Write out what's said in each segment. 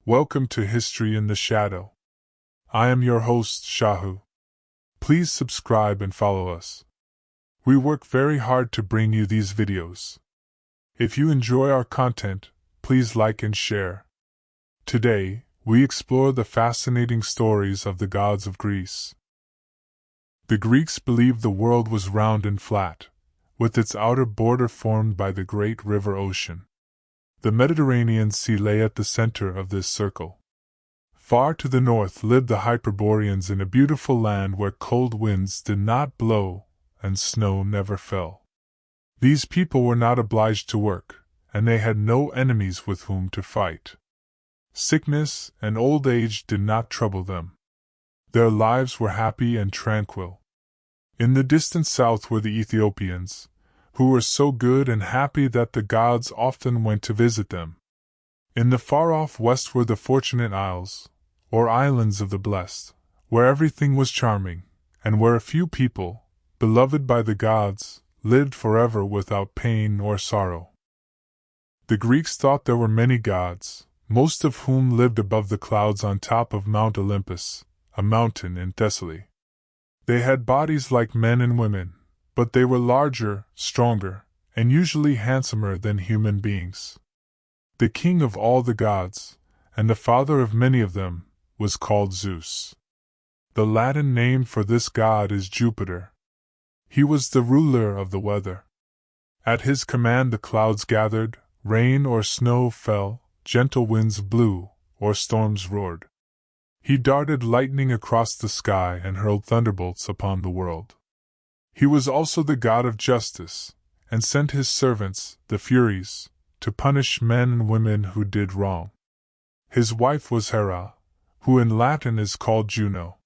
Welcome to History in the Shadow. I am your host, Shahu. Please subscribe and follow us. We work very hard to bring you these videos. If you enjoy our content, please like and share. Today, we explore the fascinating stories of the gods of Greece. The Greeks believed the world was round and flat, with its outer border formed by the great river ocean. The Mediterranean Sea lay at the center of this circle. Far to the north lived the Hyperboreans in a beautiful land where cold winds did not blow and snow never fell. These people were not obliged to work, and they had no enemies with whom to fight. Sickness and old age did not trouble them. Their lives were happy and tranquil. In the distant south were the Ethiopians, who were so good and happy that the gods often went to visit them. In the far-off west were the Fortunate Isles, or Islands of the Blessed, where everything was charming, and where a few people, beloved by the gods, lived forever without pain or sorrow. The Greeks thought there were many gods, most of whom lived above the clouds on top of Mount Olympus, a mountain in Thessaly. They had bodies like men and women, but they were larger, stronger, and usually handsomer than human beings. The king of all the gods, and the father of many of them, was called Zeus. The Latin name for this god is Jupiter. He was the ruler of the weather. At his command the clouds gathered, rain or snow fell, gentle winds blew, or storms roared. He darted lightning across the sky and hurled thunderbolts upon the world. He was also the god of justice, and sent his servants, the Furies, to punish men and women who did wrong. His wife was Hera, who in Latin is called Juno.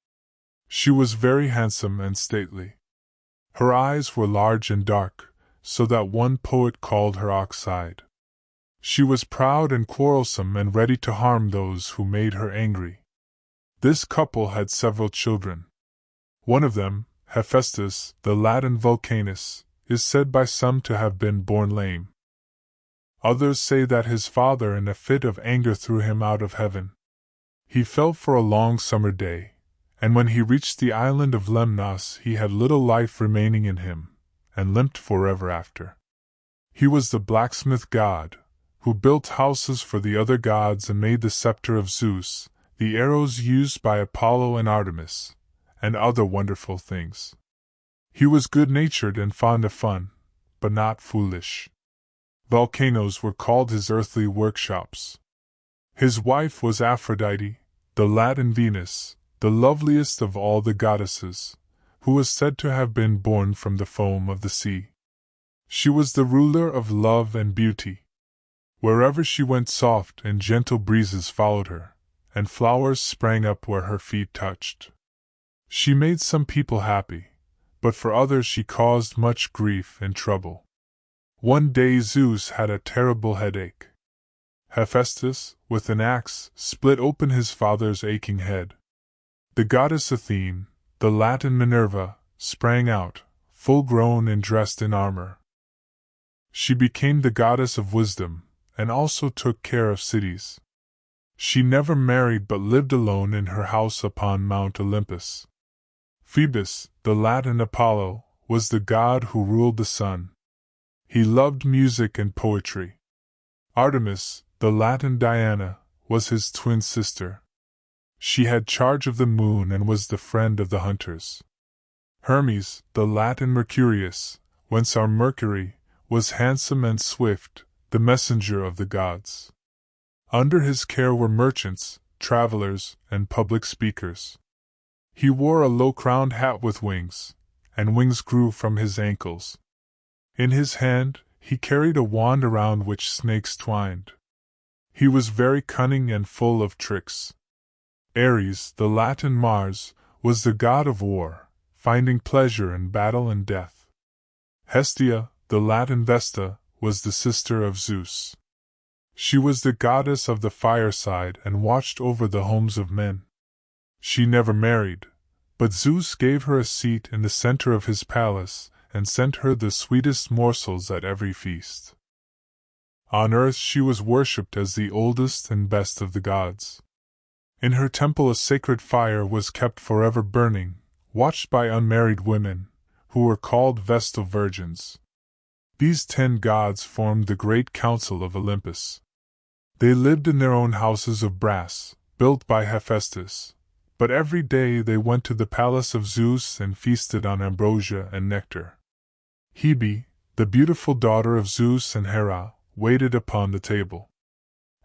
She was very handsome and stately. Her eyes were large and dark, so that one poet called her ox-eyed. She was proud and quarrelsome and ready to harm those who made her angry. This couple had several children. One of them, Hephaestus, the Latin Vulcanus, is said by some to have been born lame. Others say that his father in a fit of anger threw him out of heaven. He fell for a long summer day, and when he reached the island of Lemnos he had little life remaining in him, and limped forever after. He was the blacksmith god, who built houses for the other gods and made the scepter of Zeus, the arrows used by Apollo and Artemis, and other wonderful things. He was good-natured and fond of fun, but not foolish. Volcanoes were called his earthly workshops. His wife was Aphrodite, the Latin Venus, the loveliest of all the goddesses, who was said to have been born from the foam of the sea. She was the ruler of love and beauty. Wherever she went soft and gentle breezes followed her, and flowers sprang up where her feet touched. She made some people happy, but for others she caused much grief and trouble. One day Zeus had a terrible headache. Hephaestus, with an axe, split open his father's aching head. The goddess Athena, the Latin Minerva, sprang out, full-grown and dressed in armor. She became the goddess of wisdom, and also took care of cities. She never married but lived alone in her house upon Mount Olympus. Phoebus, the Latin Apollo, was the god who ruled the sun. He loved music and poetry. Artemis, the Latin Diana, was his twin sister. She had charge of the moon and was the friend of the hunters. Hermes, the Latin Mercurius, whence our Mercury, was handsome and swift, the messenger of the gods. Under his care were merchants, travelers, and public speakers. He wore a low-crowned hat with wings, and wings grew from his ankles. In his hand, he carried a wand around which snakes twined. He was very cunning and full of tricks. Ares, the Latin Mars, was the god of war, finding pleasure in battle and death. Hestia, the Latin Vesta, was the sister of Zeus. She was the goddess of the fireside and watched over the homes of men. She never married, but Zeus gave her a seat in the center of his palace and sent her the sweetest morsels at every feast. On earth she was worshipped as the oldest and best of the gods. In her temple a sacred fire was kept forever burning, watched by unmarried women, who were called Vestal Virgins. These 10 gods formed the great council of Olympus. They lived in their own houses of brass, built by Hephaestus, but every day they went to the palace of Zeus and feasted on ambrosia and nectar. Hebe, the beautiful daughter of Zeus and Hera, waited upon the table.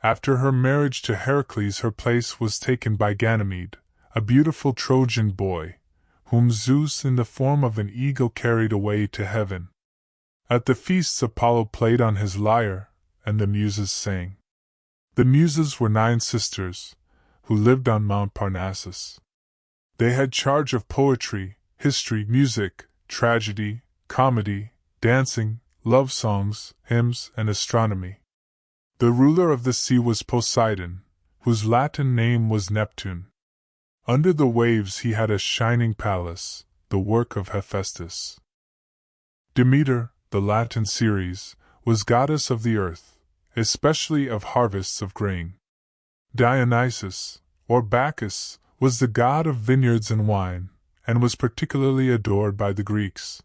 After her marriage to Heracles, her place was taken by Ganymede, a beautiful Trojan boy, whom Zeus in the form of an eagle carried away to heaven. At the feasts Apollo played on his lyre, and the Muses sang. The Muses were 9 sisters, who lived on Mount Parnassus. They had charge of poetry, history, music, tragedy, comedy, dancing, love songs, hymns, and astronomy. The ruler of the sea was Poseidon, whose Latin name was Neptune. Under the waves he had a shining palace, the work of Hephaestus. Demeter, the Latin Ceres, was goddess of the earth, especially of harvests of grain. Dionysus, or Bacchus, was the god of vineyards and wine, and was particularly adored by the Greeks.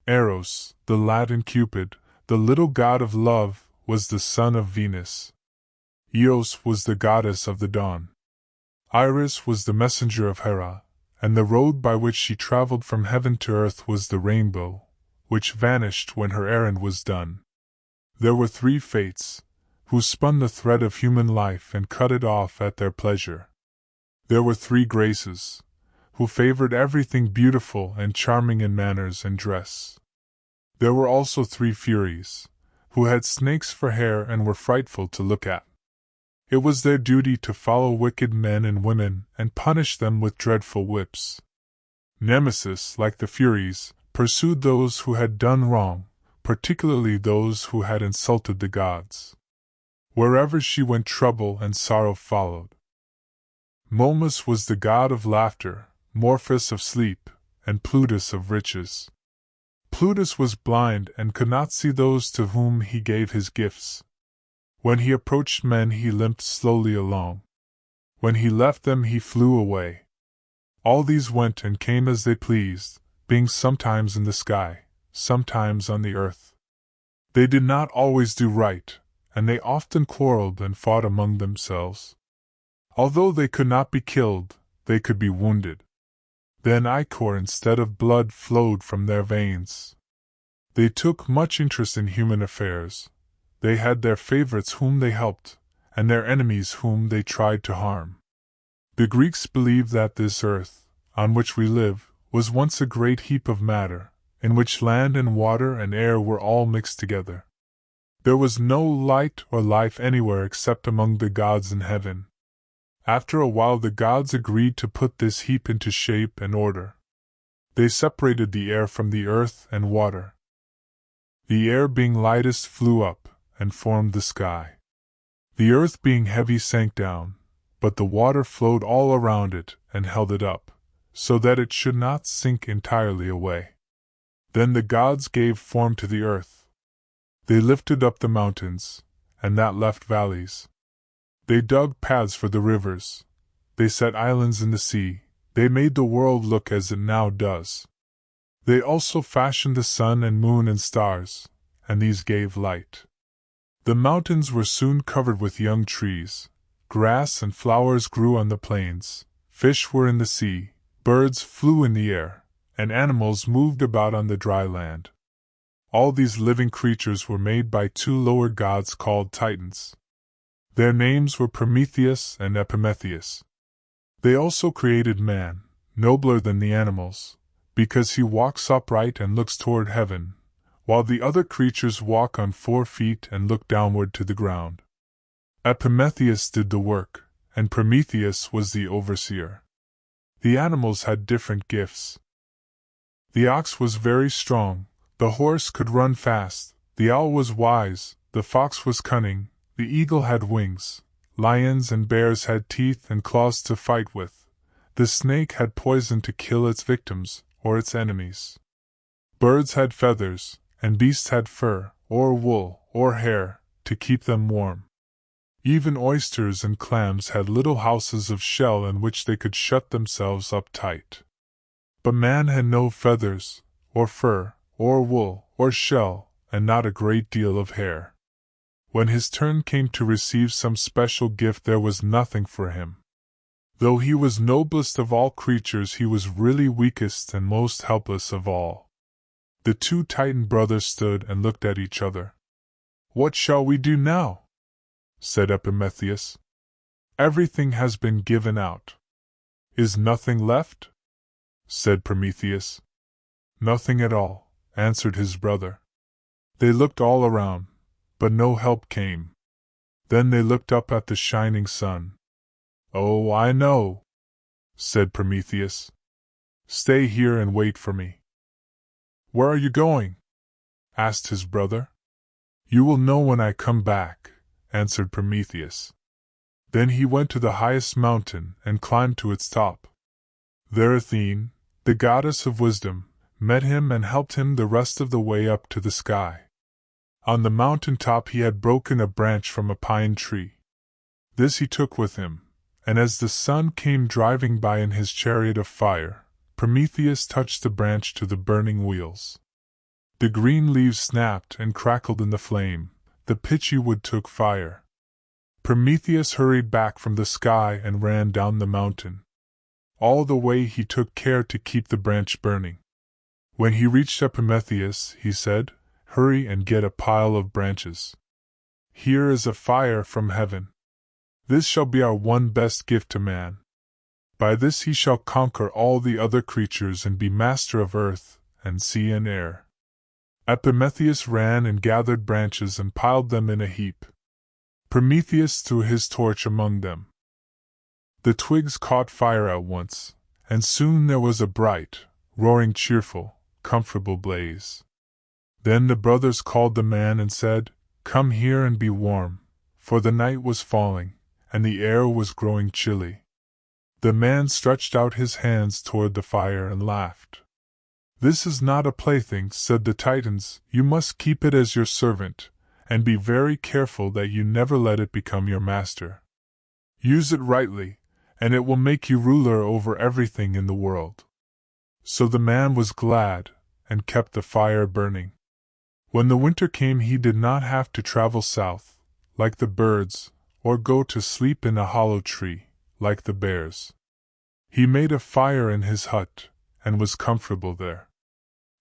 Eros, the Latin Cupid, the little god of love, was the son of Venus. Eos was the goddess of the dawn. Iris was the messenger of Hera, and the road by which she traveled from heaven to earth was the rainbow, which vanished when her errand was done. There were 3 Fates, who spun the thread of human life and cut it off at their pleasure. There were 3 Graces, who favored everything beautiful and charming in manners and dress. There were also 3 Furies, who had snakes for hair and were frightful to look at. It was their duty to follow wicked men and women and punish them with dreadful whips. Nemesis, like the Furies, pursued those who had done wrong, particularly those who had insulted the gods. Wherever she went, trouble and sorrow followed. Momus was the god of laughter, Morphus of sleep, and Plutus of riches. Plutus was blind and could not see those to whom he gave his gifts. When he approached men he limped slowly along. When he left them he flew away. All these went and came as they pleased, being sometimes in the sky, sometimes on the earth. They did not always do right, and they often quarreled and fought among themselves. Although they could not be killed, they could be wounded. Then ichor instead of blood flowed from their veins. They took much interest in human affairs. They had their favorites whom they helped, and their enemies whom they tried to harm. The Greeks believed that this earth, on which we live, was once a great heap of matter, in which land and water and air were all mixed together. There was no light or life anywhere except among the gods in heaven. After a while the gods agreed to put this heap into shape and order. They separated the air from the earth and water. The air being lightest flew up, and formed the sky. The earth being heavy sank down, but the water flowed all around it and held it up, so that it should not sink entirely away. Then the gods gave form to the earth. They lifted up the mountains, and that left valleys. They dug paths for the rivers. They set islands in the sea. They made the world look as it now does. They also fashioned the sun and moon and stars, and these gave light. The mountains were soon covered with young trees. Grass and flowers grew on the plains. Fish were in the sea. Birds flew in the air, and animals moved about on the dry land. All these living creatures were made by 2 lower gods called Titans. Their names were Prometheus and Epimetheus. They also created man, nobler than the animals, because he walks upright and looks toward heaven, while the other creatures walk on 4 feet and look downward to the ground. Epimetheus did the work, and Prometheus was the overseer. The animals had different gifts. The ox was very strong, the horse could run fast, the owl was wise, the fox was cunning, the eagle had wings, lions and bears had teeth and claws to fight with, the snake had poison to kill its victims or its enemies. Birds had feathers, and beasts had fur, or wool, or hair, to keep them warm. Even oysters and clams had little houses of shell in which they could shut themselves up tight. But man had no feathers, or fur, or wool, or shell, and not a great deal of hair. When his turn came to receive some special gift, there was nothing for him. Though he was noblest of all creatures, he was really weakest and most helpless of all. The two Titan brothers stood and looked at each other. "What shall we do now?" said Prometheus. "Everything has been given out." "Is nothing left?" said Prometheus. "Nothing at all," answered his brother. They looked all around, but no help came. Then they looked up at the shining sun. "Oh, I know," said Prometheus. "Stay here and wait for me." "Where are you going?" asked his brother. "You will know when I come back," answered Prometheus. Then he went to the highest mountain and climbed to its top. There Athena, the goddess of wisdom, met him and helped him the rest of the way up to the sky. On the mountain top he had broken a branch from a pine tree. This he took with him, and as the sun came driving by in his chariot of fire, Prometheus touched the branch to the burning wheels. The green leaves snapped and crackled in the flame, the pitchy wood took fire. Prometheus hurried back from the sky and ran down the mountain. All the way he took care to keep the branch burning. When he reached Prometheus, he said, "Hurry and get a pile of branches. Here is a fire from heaven. This shall be our one best gift to man. By this he shall conquer all the other creatures and be master of earth, and sea and air." Prometheus ran and gathered branches and piled them in a heap. Prometheus threw his torch among them. The twigs caught fire at once, and soon there was a bright, roaring, cheerful, comfortable blaze. Then the brothers called the man and said, "Come here and be warm," for the night was falling, and the air was growing chilly. The man stretched out his hands toward the fire and laughed. "This is not a plaything," said the Titans. "You must keep it as your servant, and be very careful that you never let it become your master. Use it rightly, and it will make you ruler over everything in the world." So the man was glad, and kept the fire burning. When the winter came, he did not have to travel south, like the birds, or go to sleep in a hollow tree, like the bears. He made a fire in his hut, and was comfortable there.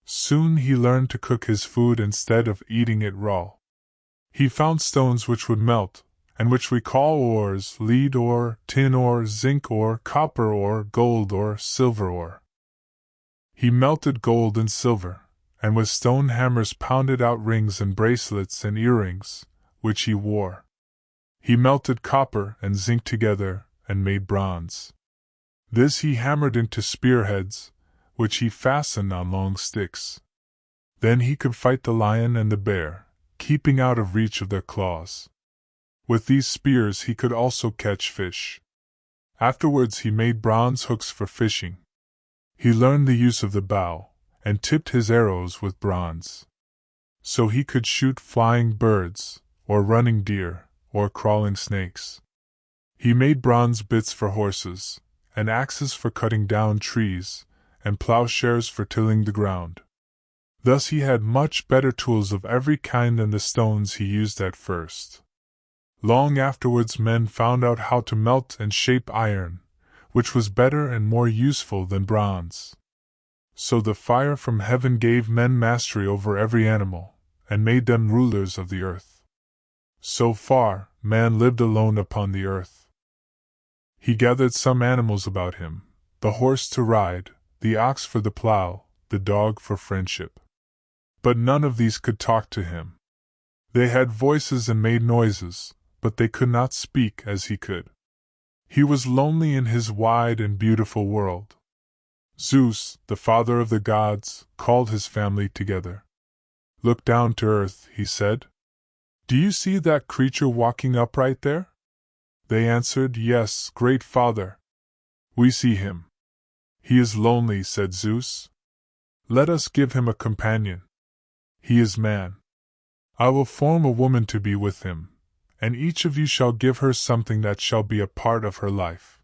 Soon he learned to cook his food instead of eating it raw. He found stones which would melt, and which we call ores: lead ore, tin ore, zinc ore, copper ore, gold ore, silver ore. He melted gold and silver, and with stone hammers pounded out rings and bracelets and earrings, which he wore. He melted copper and zinc together, and made bronze. This he hammered into spearheads, which he fastened on long sticks. Then he could fight the lion and the bear, keeping out of reach of their claws. With these spears he could also catch fish. Afterwards he made bronze hooks for fishing. He learned the use of the bow, and tipped his arrows with bronze. So he could shoot flying birds, or running deer, or crawling snakes. He made bronze bits for horses, and axes for cutting down trees, and plowshares for tilling the ground. Thus he had much better tools of every kind than the stones he used at first. Long afterwards men found out how to melt and shape iron, which was better and more useful than bronze. So the fire from heaven gave men mastery over every animal, and made them rulers of the earth. So far, man lived alone upon the earth. He gathered some animals about him, the horse to ride, the ox for the plow, the dog for friendship. But none of these could talk to him. They had voices and made noises, but they could not speak as he could. He was lonely in his wide and beautiful world. Zeus, the father of the gods, called his family together. "Look down to earth," he said. "Do you see that creature walking upright there?" They answered, "Yes, great father. We see him." "He is lonely," said Zeus. "Let us give him a companion. He is man." I will form a woman to be with him, and each of you shall give her something that shall be a part of her life."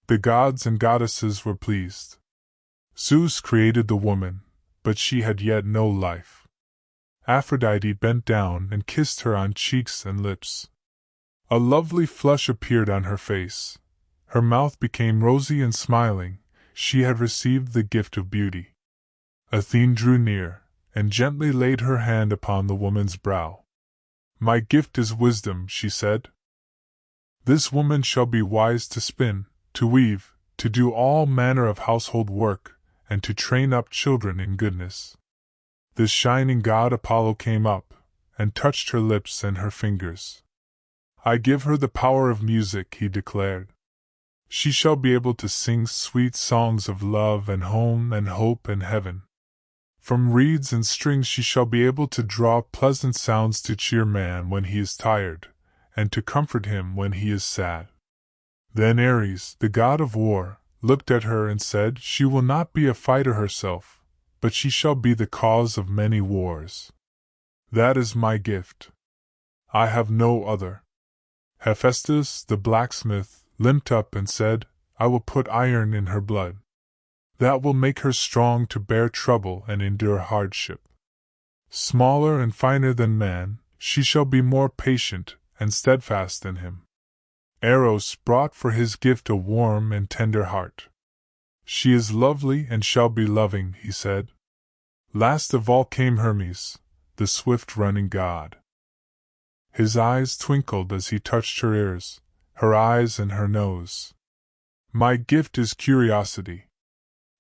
The gods and goddesses were pleased. Zeus created the woman, but she had yet no life. Aphrodite bent down and kissed her on cheeks and lips. A lovely flush appeared on her face. Her mouth became rosy and smiling. She had received the gift of beauty. Athena drew near, and gently laid her hand upon the woman's brow. "My gift is wisdom," she said. "This woman shall be wise to spin, to weave, to do all manner of household work, and to train up children in goodness." The shining god Apollo came up, and touched her lips and her fingers. "I give her the power of music," he declared. "She shall be able to sing sweet songs of love and home and hope and heaven. From reeds and strings she shall be able to draw pleasant sounds to cheer man when he is tired, and to comfort him when he is sad." Then Ares, the god of war, looked at her and said, "She will not be a fighter herself, but she shall be the cause of many wars. That is my gift. I have no other." Hephaestus, the blacksmith, limped up and said, "I will put iron in her blood. That will make her strong to bear trouble and endure hardship. Smaller and finer than man, she shall be more patient and steadfast than him." Eros brought for his gift a warm and tender heart. "She is lovely and shall be loving," he said. Last of all came Hermes, the swift-running god. His eyes twinkled as he touched her ears, her eyes and her nose. "My gift is curiosity.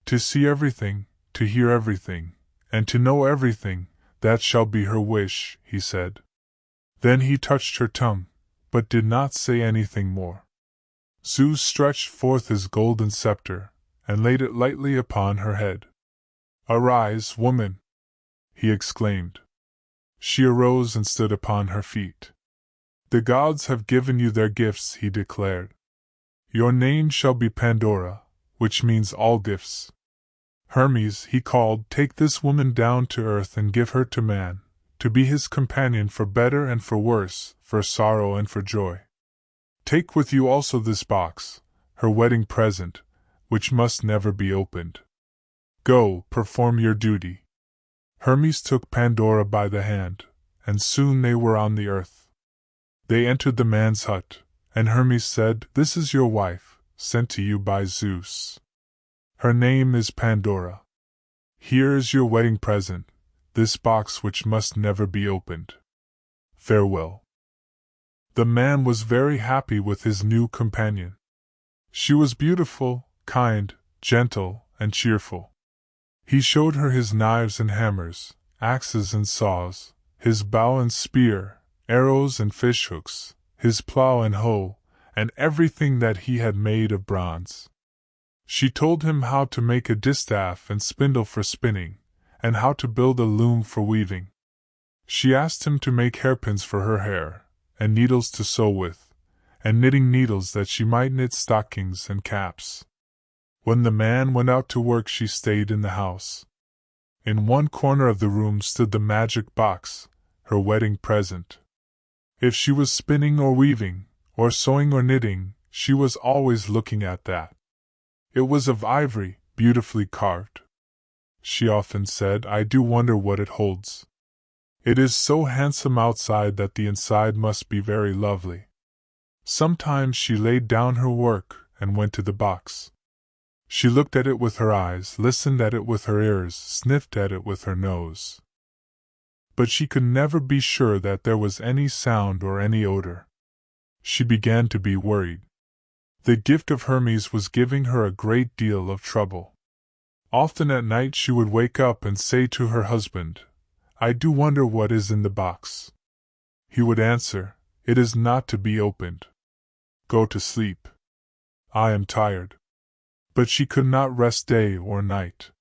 To see everything, to hear everything, and to know everything, that shall be her wish," he said. Then he touched her tongue, but did not say anything more. Zeus stretched forth his golden scepter, and laid it lightly upon her head. "Arise, woman!" he exclaimed. She arose and stood upon her feet. "The gods have given you their gifts," he declared. "Your name shall be Pandora, which means all gifts. Hermes," he called, "take this woman down to earth and give her to man, to be his companion for better and for worse, for sorrow and for joy. Take with you also this box, her wedding present, which must never be opened. Go, perform your duty." Hermes took Pandora by the hand, and soon they were on the earth. They entered the man's hut, and Hermes said, "This is your wife, sent to you by Zeus. Her name is Pandora. Here is your wedding present, this box which must never be opened. Farewell." The man was very happy with his new companion. She was beautiful, kind, gentle, and cheerful. He showed her his knives and hammers, axes and saws, his bow and spear, arrows and fishhooks, his plow and hoe, and everything that he had made of bronze. She told him how to make a distaff and spindle for spinning, and how to build a loom for weaving. She asked him to make hairpins for her hair, and needles to sew with, and knitting needles that she might knit stockings and caps. When the man went out to work, she stayed in the house. In one corner of the room stood the magic box, her wedding present. If she was spinning or weaving, or sewing or knitting, she was always looking at that. It was of ivory, beautifully carved. She often said, "I do wonder what it holds. It is so handsome outside that the inside must be very lovely." Sometimes she laid down her work and went to the box. She looked at it with her eyes, listened at it with her ears, sniffed at it with her nose. But she could never be sure that there was any sound or any odor. She began to be worried. The gift of Hermes was giving her a great deal of trouble. Often at night she would wake up and say to her husband, "I do wonder what is in the box." He would answer, "It is not to be opened. Go to sleep. I am tired." But she could not rest day or night.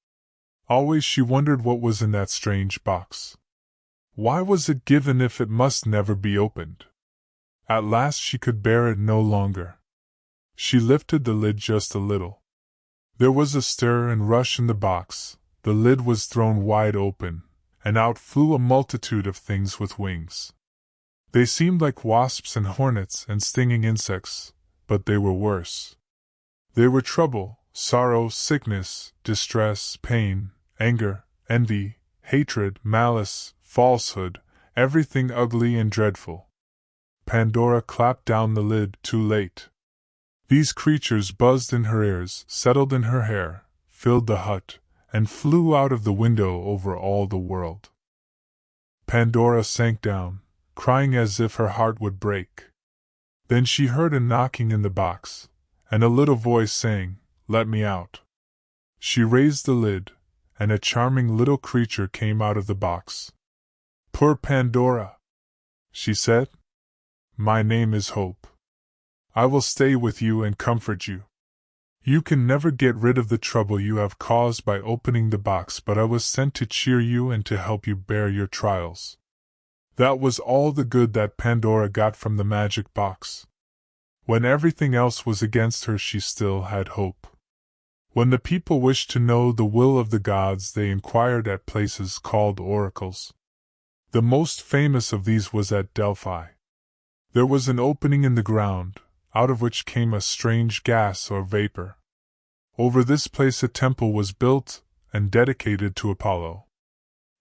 Always she wondered what was in that strange box. Why was it given if it must never be opened? At last she could bear it no longer. She lifted the lid just a little. There was a stir and rush in the box, the lid was thrown wide open, and out flew a multitude of things with wings. They seemed like wasps and hornets and stinging insects, but they were worse. They were trouble, sorrow, sickness, distress, pain, anger, envy, hatred, malice, falsehood, everything ugly and dreadful. Pandora clapped down the lid too late. These creatures buzzed in her ears, settled in her hair, filled the hut, and flew out of the window over all the world. Pandora sank down, crying as if her heart would break. Then she heard a knocking in the box, and a little voice saying, "Let me out." She raised the lid, and a charming little creature came out of the box. "Poor Pandora," she said. "My name is Hope. I will stay with you and comfort you. You can never get rid of the trouble you have caused by opening the box, but I was sent to cheer you and to help you bear your trials." That was all the good that Pandora got from the magic box. When everything else was against her, she still had hope. When the people wished to know the will of the gods, they inquired at places called oracles. The most famous of these was at Delphi. There was an opening in the ground, out of which came a strange gas or vapor. Over this place a temple was built, and dedicated to Apollo.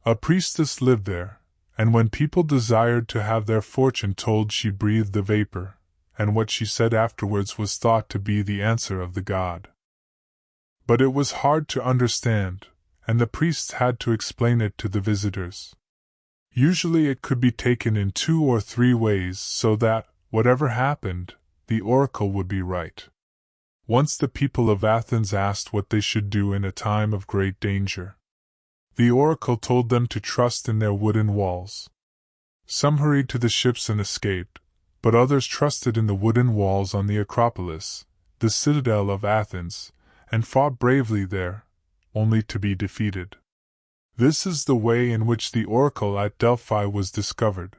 A priestess lived there, and when people desired to have their fortune told, she breathed the vapor, and what she said afterwards was thought to be the answer of the god. But it was hard to understand, and the priests had to explain it to the visitors. Usually it could be taken in 2 or 3 ways, so that, whatever happened, the oracle would be right. Once the people of Athens asked what they should do in a time of great danger. The oracle told them to trust in their wooden walls. Some hurried to the ships and escaped, but others trusted in the wooden walls on the Acropolis, the citadel of Athens, and fought bravely there, only to be defeated. This is the way in which the oracle at Delphi was discovered.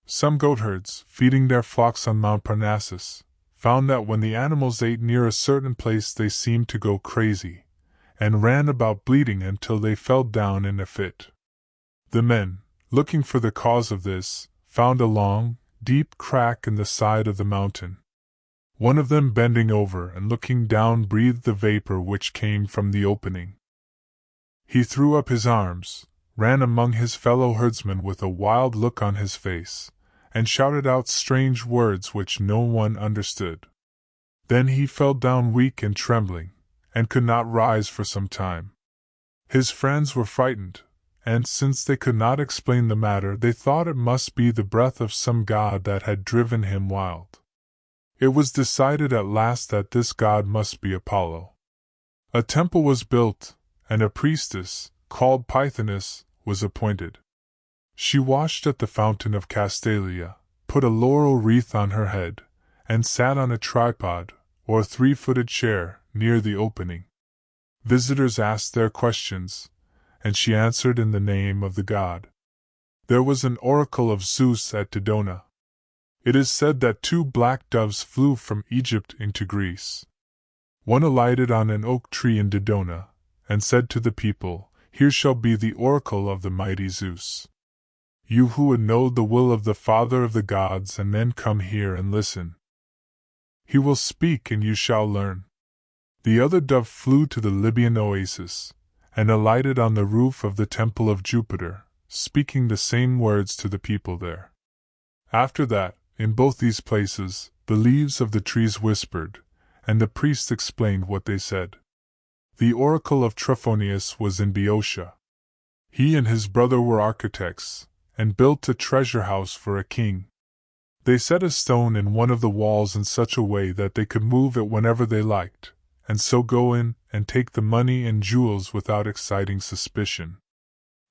Some goatherds, feeding their flocks on Mount Parnassus, found that when the animals ate near a certain place they seemed to go crazy, and ran about bleating until they fell down in a fit. The men, looking for the cause of this, found a long, deep crack in the side of the mountain. One of them, bending over and looking down, breathed the vapor which came from the opening. He threw up his arms, ran among his fellow herdsmen with a wild look on his face, and shouted out strange words which no one understood. Then he fell down weak and trembling, and could not rise for some time. His friends were frightened, and since they could not explain the matter, they thought it must be the breath of some god that had driven him wild. It was decided at last that this god must be Apollo. A temple was built, and a priestess, called Pythoness, was appointed. She washed at the fountain of Castalia, put a laurel wreath on her head, and sat on a tripod, or 3-footed chair, near the opening. Visitors asked their questions, and she answered in the name of the god. There was an oracle of Zeus at Dodona. It is said that 2 black doves flew from Egypt into Greece. One alighted on an oak tree in Dodona, and said to the people, "Here shall be the oracle of the mighty Zeus. You who would know the will of the Father of the gods and men, come here and listen. He will speak and you shall learn." The other dove flew to the Libyan oasis, and alighted on the roof of the temple of Jupiter, speaking the same words to the people there. After that, in both these places, the leaves of the trees whispered, and the priest explained what they said. The oracle of Trophonius was in Boeotia. He and his brother were architects, and built a treasure house for a king. They set a stone in one of the walls in such a way that they could move it whenever they liked, and so go in and take the money and jewels without exciting suspicion.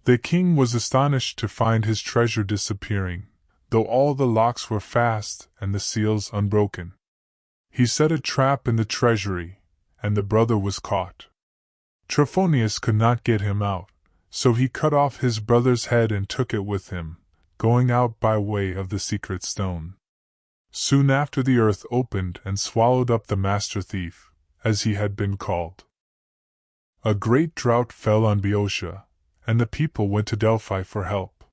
The king was astonished to find his treasure disappearing, though all the locks were fast and the seals unbroken. He set a trap in the treasury, and the brother was caught. Trophonius could not get him out, so he cut off his brother's head and took it with him, going out by way of the secret stone. Soon after, the earth opened and swallowed up the master thief, as he had been called. A great drought fell on Boeotia, and the people went to Delphi for help.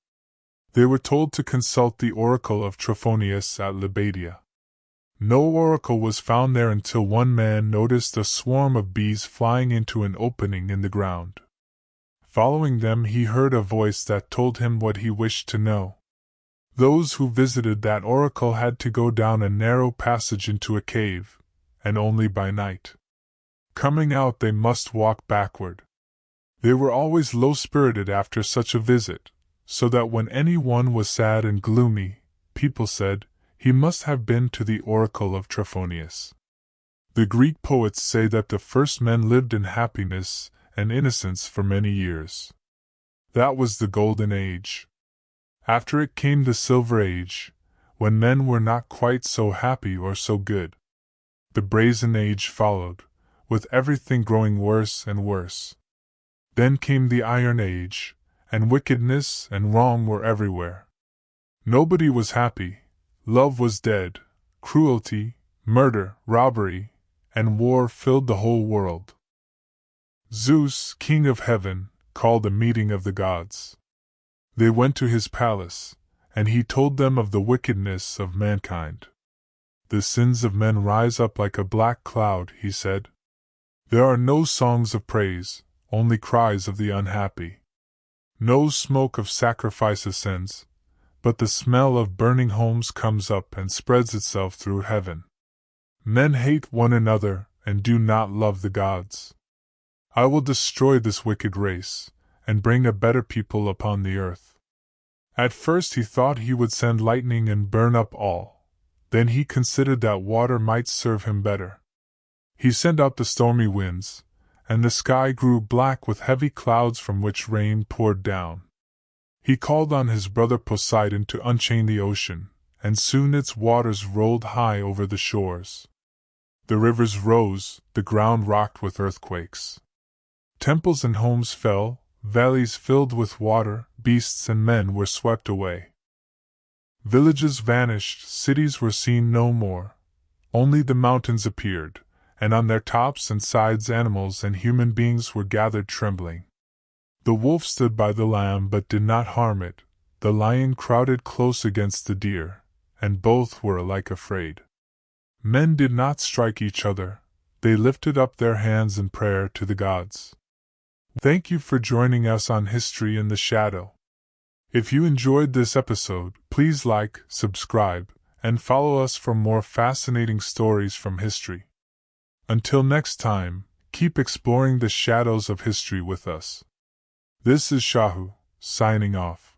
They were told to consult the oracle of Trophonius at Libadia. No oracle was found there until one man noticed a swarm of bees flying into an opening in the ground. Following them, he heard a voice that told him what he wished to know. Those who visited that oracle had to go down a narrow passage into a cave, and only by night. Coming out, they must walk backward. They were always low-spirited after such a visit, so that when anyone was sad and gloomy, people said, "He must have been to the oracle of Trophonius." The Greek poets say that the first men lived in happiness and innocence for many years. That was the Golden Age. After it came the Silver Age, when men were not quite so happy or so good. The Brazen Age followed, with everything growing worse and worse. Then came the Iron Age, and wickedness and wrong were everywhere. Nobody was happy, love was dead, cruelty, murder, robbery, and war filled the whole world. Zeus, king of heaven, called a meeting of the gods. They went to his palace, and he told them of the wickedness of mankind. The sins of men rise up like a black cloud, he said. There are no songs of praise, only cries of the unhappy. No smoke of sacrifice ascends, but the smell of burning homes comes up and spreads itself through heaven. Men hate one another and do not love the gods. I will destroy this wicked race, and bring a better people upon the earth. At first he thought he would send lightning and burn up all. Then he considered that water might serve him better. He sent out the stormy winds, and the sky grew black with heavy clouds from which rain poured down. He called on his brother Poseidon to unchain the ocean, and soon its waters rolled high over the shores. The rivers rose, the ground rocked with earthquakes. Temples and homes fell, valleys filled with water, beasts and men were swept away. Villages vanished, cities were seen no more. Only the mountains appeared, and on their tops and sides animals and human beings were gathered trembling. The wolf stood by the lamb but did not harm it, the lion crowded close against the deer, and both were alike afraid. Men did not strike each other, they lifted up their hands in prayer to the gods. Thank you for joining us on History in the Shadow. If you enjoyed this episode, please like, subscribe, and follow us for more fascinating stories from history. Until next time, keep exploring the shadows of history with us. This is Shahu, signing off.